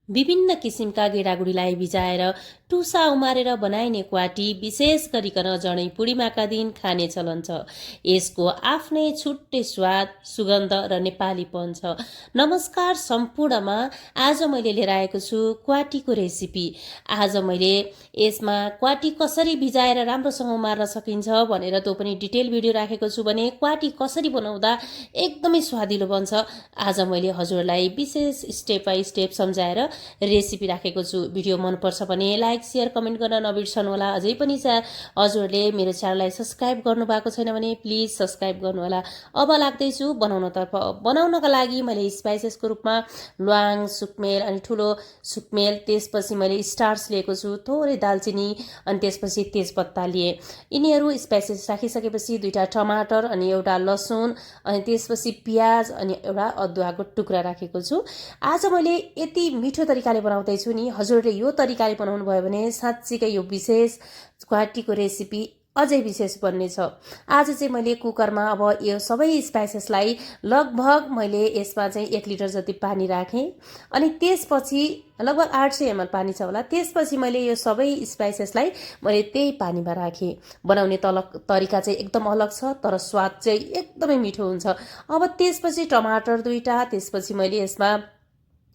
विभिन्न किसिमका गेडागुडीलाई भिजाएर टुसा उमारेर बनाइने क्वाटी विशेष गरिकन जनै पूर्णिमाका दिन खाने चलन छ। यसको आफ्नै छुट्टै स्वाद, सुगन्ध र नेपालीपन छ। नमस्कार सम्पूर्णमा, आज मैले लिएर आएको छु क्वाटीको रेसिपी। आज मैले यसमा क्वाटी कसरी भिजाएर राम्रोसँग उमार्न सकिन्छ भनेर त्यो पनि डिटेल भिडियो राखेको छु भने क्वाटी कसरी बनाउँदा एकदमै स्वादिलो बन्छ आज मैले हजुरलाई विशेष स्टेप बाई स्टेप सम्झाएर रेसिपी राखेको छु। भिडियो मनपर्छ भने लाइक शेयर कमेन्ट गर्न नबिर्सनु होला। अझै पनि हजुरहरूले मेरो च्यानललाई सब्स्क्राइब गर्नु भएको छैन भने प्लिज सब्स्क्राइब गर्नु होला। अब लाग्दैछु बनाउनतर्फ। बनाउनका लागि मैले स्पाइसेसको रूपमा ल्वाङ, सुकमेल अनि ठुलो सुकमेल, त्यसपछि मैले स्टार्च लिएको छु, थोरै दालचिनी अनि त्यसपछि तेजपत्ता लिए। यिनीहरू स्पाइसेस राखिसकेपछि 2टा टमाटर अनि एउटा लसुन अनि त्यसपछि प्याज अनि एउटा अदुवाको टुक्रा राखेको छु। आज मैले यति मिठो तरिकाले बनाउँदैछु नि, हजुरले यो तरिकाले बनाउनु भयो भने साँच्चीकै यो विशेष क्वाटीको रेसिपी अझै विशेष बन्नेछ। आज चाहिँ मैले कुकरमा अब यो सबै स्पाइसेसलाई लगभग मैले यसमा चाहिँ 1 लिटर जति पानी राखेँ अनि त्यसपछि लगभग 800 ml पानी छ होला। त्यसपछि मैले यो सबै स्पाइसेसलाई मैले त्यही पानीमा राखेँ। बनाउने तरिका चाहिँ एकदम अलग छ तर स्वाद चाहिँ एकदमै मिठो हुन्छ। अब त्यसपछि टमाटर 2टा, त्यसपछि मैले यसमा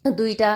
2टा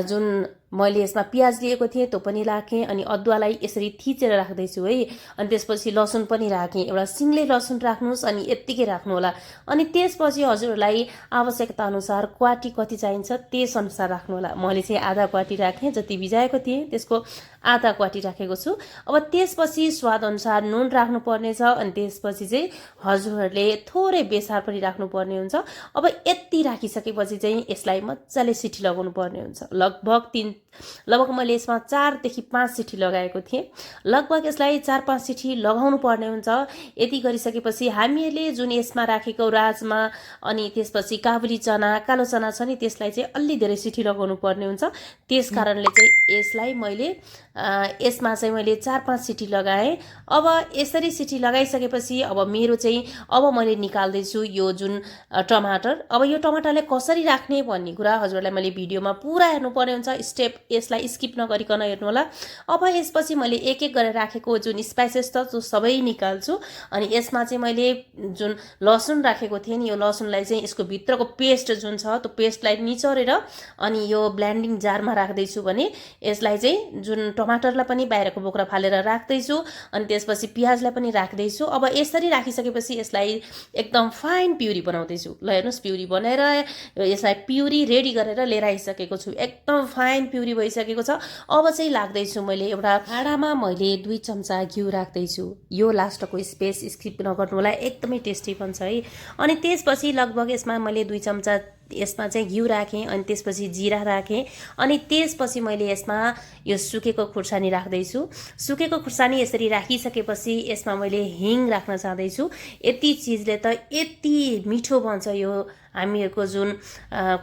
जुन मैले यसमा प्याज लिएको थिएँ त्यो पनि राखेँ अनि अदुवालाई यसरी थिचेर राख्दैछु है। अनि त्यसपछि लसुन पनि राखेँ। एउटा सिङ्गै लसुन राख्नुहोस् अनि यत्तिकै राख्नु होला। अनि त्यसपछि हजुरहरूलाई आवश्यकता अनुसार क्वाटी कति चाहिन्छ त्यस अनुसार राख्नु होला। मैले चाहिँ आधा क्वाटी राखेँ, जति भिजाएको थिएँ त्यसको आधा क्वाटी राखेको छु। अब त्यसपछि स्वाद अनुसार नुन राख्नु पर्ने छ अनि त्यसपछि चाहिँ हजुरहरूले थोरै बेसार पनि राख्नु पर्ने हुन्छ। अब यति राखिसकेपछि चाहिँ यसलाई मजाले सिटी लगाउनु पर्ने हुन्छ। लगभग मैले यसमा 4 देखि 5 सिटी लगाएको थिएँ। लगभग यसलाई 4-5 सिटी लगाउनु पर्ने हुन्छ। यति गरिसकेपछि हामीहरूले जुन यसमा राखेको राजमा अनि त्यसपछि काबुली चना, कालो चना छ नि, त्यसलाई चाहिँ अलि धेरै सिटी लगाउनु पर्ने हुन्छ। त्यस कारणले चाहिँ यसलाई मैले यसमा चाहिँ मैले 4-5 सिटी लगाएँ। अब यसरी सिटी लगाइसकेपछि अब मेरो चाहिँ अब मैले निकाल्दैछु यो जुन टमाटर। अब यो टमाटरलाई कसरी राख्ने भन्ने कुरा हजुरलाई मैले भिडियोमा पुरा हेर्नुपर्ने हुन्छ, स्टेप यसलाई स्किप नगरिकन हेर्नु होला। अब यसपछि मैले एक एक गरेर राखेको जुन स्पाइसेस छ त्यो सबै निकाल्छु अनि यसमा चाहिँ मैले जुन लसुन राखेको थिएँ नि, यो लसुनलाई चाहिँ यसको भित्रको पेस्ट जुन छ त्यो पेस्टलाई निचोरेर अनि यो ब्लेन्डिङ जारमा राख्दैछु भने यसलाई चाहिँ जुन टमाटरलाई पनि बाहिरको बोक्रा फालेर राख्दैछु अनि त्यसपछि प्याजलाई पनि राख्दैछु। अब यसरी राखिसकेपछि यसलाई एकदम फाइन प्युरी बनाउँदैछु। ल हेर्नुहोस्, प्युरी बनाएर यसलाई प्युरी रेडी गरेर लिएर आइसकेको छु। एकदम फाइन प्युरी भइसकेको छ। अब चाहिँ लाग्दैछु मैले एउटा भाँडामा मैले 2 चम्चा घिउ राख्दैछु। यो लास्टको स्पेस स्किप नगर्नु होला, एकदमै टेस्टी बन्छ है। अनि त्यसपछि लगभग यसमा मैले 2 चम्चा यसमा चाहिँ घिउ राखेँ अनि त्यसपछि जिरा राखेँ अनि त्यसपछि मैले यसमा यो सुकेको खुर्सानी राख्दैछु। सुकेको खुर्सानी यसरी राखिसकेपछि यसमा मैले हिङ राख्न चाहदैछु। यति चिजले त यति मिठो बन्छ यो हामीहरूको जुन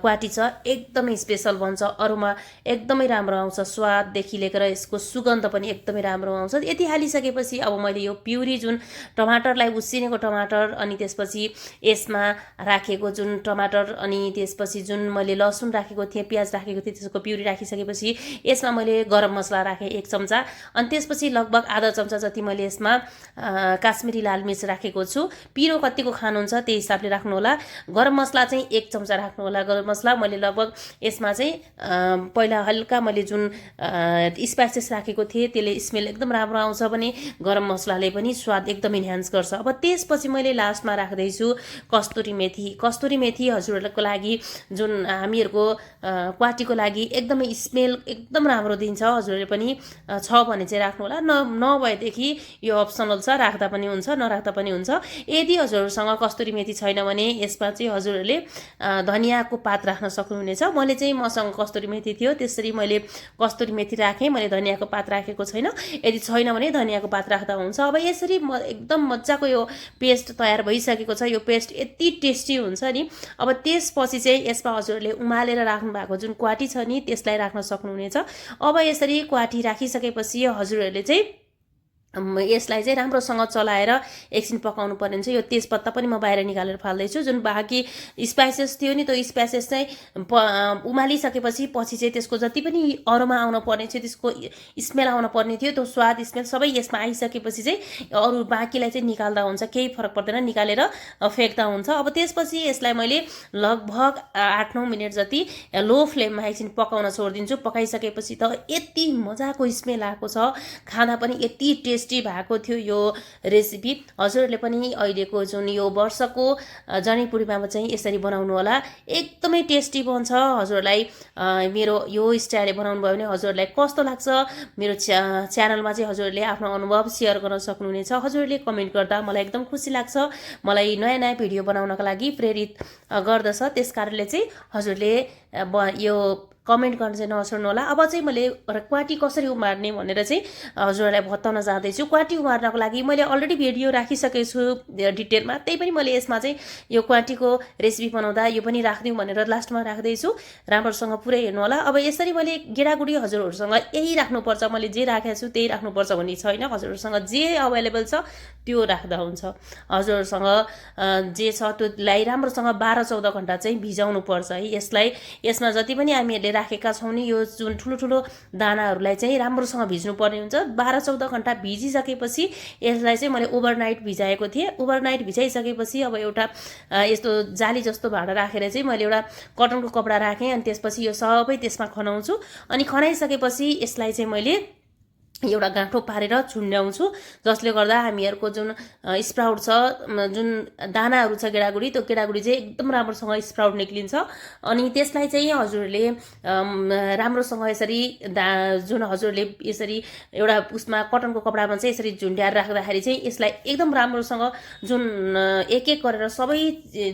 क्वाटी छ एकदमै स्पेशल बन्छ। अरूमा एकदमै राम्रो आउँछ, स्वाददेखि लिएर यसको सुगन्ध पनि एकदमै राम्रो आउँछ। यति हालिसकेपछि अब मैले यो प्युरी जुन टमाटरलाई उसिनेको टमाटर अनि त्यसपछि यसमा राखेको जुन टमाटर अनि त्यसपछि जुन मैले लसुन राखेको थिएँ, प्याज राखेको थिएँ, त्यसको प्युरी राखिसकेपछि यसमा मैले गरम मसला राखेँ 1 चम्चा अनि त्यसपछि लगभग आधा चम्चा जति मैले यसमा काश्मिरी लाल मिर्च राखेको छु। पिरो कतिको खानुहुन्छ त्यही हिसाबले राख्नु होला। गरम मसला चाहिँ 1 चम्चा राख्नु होला। गरम मसला मैले लगभग यसमा चाहिँ पहिला हल्का मैले जुन स्पाइसेस राखेको थिएँ त्यसले स्मेल एकदम राम्रो आउँछ भने गरम मसलाले पनि स्वाद एकदम इन्हान्स गर्छ। अब त्यसपछि मैले लास्टमा राख्दैछु कस्तुरी मेथी। कस्तुरी मेथी हजुरहरूको लागि जुन हामीहरूको क्वाटीको लागि एकदमै स्मेल एकदम राम्रो दिन्छ। हजुरहरूले पनि छ भने चाहिँ राख्नु होला, नभएदेखि यो अप्सनल छ, राख्दा पनि हुन्छ नराख्दा पनि हुन्छ। यदि हजुरहरूसँग कस्तुरी मेथी छैन भने यसमा चाहिँ हजुरहरूले धनियाको पात राख्न सक्नुहुनेछ। मैले चाहिँ मसँग कस्तुरी मेथी थियो त्यसरी मैले कस्तुरी मेथी राखेँ, मैले धनियाको पात राखेको छैन। यदि छैन भने धनियाको पात राख्दा हुन्छ। अब यसरी एकदम मजाको यो पेस्ट तयार भइसकेको छ। यो पेस्ट यति टेस्टी हुन्छ नि। अब त्यसपछि चाहिँ यसमा हजुरहरूले उमालेर राख्नु भएको जुन क्वाटी छ नि त्यसलाई राख्न सक्नुहुनेछ। अब यसरी क्वाटी राखिसकेपछि हजुरहरूले चाहिँ यसलाई चाहिँ राम्रोसँग चलाएर एकछिन पकाउनु पर्ने हुन्छ। यो तेजपत्ता पनि म बाहिर निकालेर फाल्दैछु। जुन बाँकी स्पाइसेस थियो नि, त्यो स्पाइसेस चाहिँ उमालिसकेपछि पछि चाहिँ त्यसको जति पनि अरोमा आउन पर्ने थियो, त्यसको स्मेल आउन पर्ने थियो, त्यो स्वाद स्मेल सबै यसमा आइसकेपछि चाहिँ अरू बाँकीलाई चाहिँ निकाल्दा हुन्छ, केही फरक पर्दैन, निकालेर फ्याँक्दा हुन्छ। अब त्यसपछि यसलाई मैले लगभग 8-9 मिनट जति लो फ्लेममा एकछिन पकाउन छोडिदिन्छु। पकाइसकेपछि त यति मजाको स्मेल आएको छ, खाना पनि यति टेस्टी भएको थियो यो रेसिपी। हजुरहरूले पनि अहिलेको जुन यो वर्षको जनै पूर्णिमामा चाहिँ यसरी बनाउनु होला, एकदमै टेस्टी बन्छ। हजुरहरूलाई मेरो यो स्टाइलले बनाउनु भयो भने हजुरहरूलाई कस्तो लाग्छ, मेरो च्यानलमा चाहिँ हजुरहरूले आफ्नो अनुभव सेयर गर्न सक्नुहुनेछ। हजुरहरूले कमेन्ट गर्दा मलाई एकदम खुसी लाग्छ, मलाई नयाँ नयाँ भिडियो बनाउनका लागि प्रेरित गर्दछ। त्यस कारणले चाहिँ हजुरले यो कमेन्ट गर्न चाहिँ नछोड्नु होला। अब चाहिँ मैले क्वाटी कसरी उमार्ने भनेर चाहिँ हजुरहरूलाई बताउन जाँदैछु। क्वाटी उमार्नको लागि मैले अलरेडी भिडियो राखिसकेको छु डिटेलमा, त्यही पनि मैले यसमा चाहिँ यो क्वाटीको रेसिपी बनाउँदा यो पनि राखिदिउँ भनेर लास्टमा राख्दैछु। राम्रोसँग पुरै हेर्नु होला। अब यसरी मैले गेडागुडी हजुरहरूसँग यही राख्नुपर्छ, मैले जे राखेको छु त्यही राख्नुपर्छ भन्ने छैन। हजुरहरूसँग जे अभाइलेबल छ त्यो राख्दा हुन्छ। हजुरहरूसँग जे छ त्योलाई राम्रोसँग 12-14 घन्टा चाहिँ भिजाउनु पर्छ है। यसमा जति पनि हामीहरूले राखेका छौँ नि, यो जुन ठुलो ठुलो दानाहरूलाई चाहिँ राम्रोसँग भिज्नु पर्ने हुन्छ। 12-14 घन्टा भिजिसकेपछि यसलाई चाहिँ मैले ओभरनाइट भिजाएको थिएँ। ओभरनाइट भिजाइसकेपछि अब एउटा यस्तो जाली जस्तो भाँडा राखेर चाहिँ मैले एउटा कटनको कपडा राखेँ, अनि त्यसपछि यो सबै त्यसमा खनाउँछु। अनि खनाइसकेपछि यसलाई चाहिँ मैले एउटा गाँठो पारेर झुन्ड्याउँछु, जसले गर्दा हामीहरूको जुन स्प्राउट छ, जुन दानाहरू छ गेडागुडी, त्यो गेडागुडी चाहिँ एकदम राम्रोसँग स्प्राउट निक्लिन्छ। अनि त्यसलाई चाहिँ हजुरहरूले राम्रोसँग यसरी जुन हजुरहरूले यसरी एउटा उसमा कटनको कपडामा चाहिँ यसरी झुन्ड्याएर राख्दाखेरि चाहिँ यसलाई एकदम राम्रोसँग जुन एक एक गरेर सबै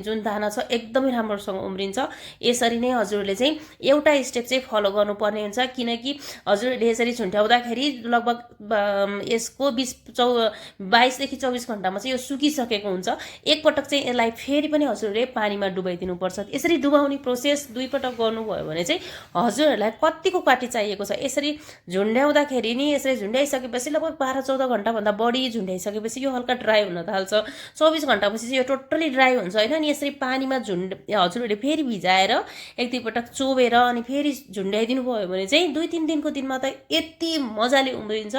जुन दाना छ एकदमै राम्रोसँग उम्रिन्छ। यसरी नै हजुरहरूले चाहिँ एउटा स्टेप चाहिँ फलो गर्नुपर्ने हुन्छ, किनकि हजुरहरूले यसरी झुन्ड्याउँदाखेरि लगभग यसको 22 देखि 24 घन्टामा चाहिँ यो सुकिसकेको हुन्छ। एकपटक चाहिँ यसलाई फेरि पनि हजुरहरूले पानीमा डुबाइदिनुपर्छ। यसरी डुबाउने प्रोसेस 2 पटक गर्नुभयो भने चाहिँ हजुरहरूलाई कतिको क्वाटी चाहिएको छ, यसरी झुन्ड्याउँदाखेरि नि यसरी झुन्ड्याइसकेपछि लगभग 12-14 घन्टाभन्दा बढी झुन्ड्याइसकेपछि यो हल्का ड्राई हुन थाल्छ। 24 घन्टापछि चाहिँ यो टोटली ड्राई हुन्छ होइन। अनि यसरी पानीमा हजुरहरूले फेरि भिजाएर एक दुई पटक चोबेर अनि फेरि झुन्ड्याइदिनु भयो भने चाहिँ 2-3 दिनको दिनमा त यति मजाले उम्रिन्छ।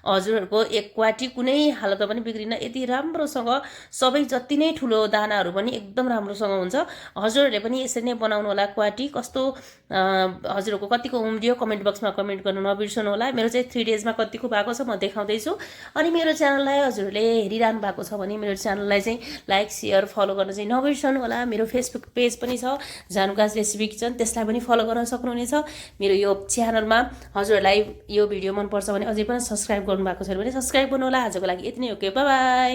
हजुरहरूको एक क्वाटी कुनै हालतमा पनि बिग्रिन, यति राम्रोसँग सबै जति नै ठुलो दानाहरू पनि एकदम राम्रोसँग हुन्छ। हजुरहरूले पनि यसरी नै बनाउनु होला। क्वाटी कस्तो हजुरहरूको कतिको उम्रियो कमेन्ट बक्समा कमेन्ट गर्नु नबिर्सनु होला। मेरो चाहिँ 3 डेजमा कतिको भएको छ म देखाउँदैछु। अनि मेरो च्यानललाई हजुरहरूले हेरिरहनु भएको छ भने मेरो च्यानललाई चाहिँ लाइक सेयर फलो गर्न चाहिँ नबिर्सनु होला। मेरो फेसबुक पेज पनि छ जानुकाज रेसिपी किचन, त्यसलाई पनि फलो गर्न सक्नुहुनेछ। मेरो यो च्यानलमा हजुरहरूलाई यो भिडियो मनपर्छ भने अझै पनि सब्सक्राइब गर्नुभएको छैन भने सब्सक्राइब गर्नु होला। आजको लागि यति नै, ओके, बाइ बाइ।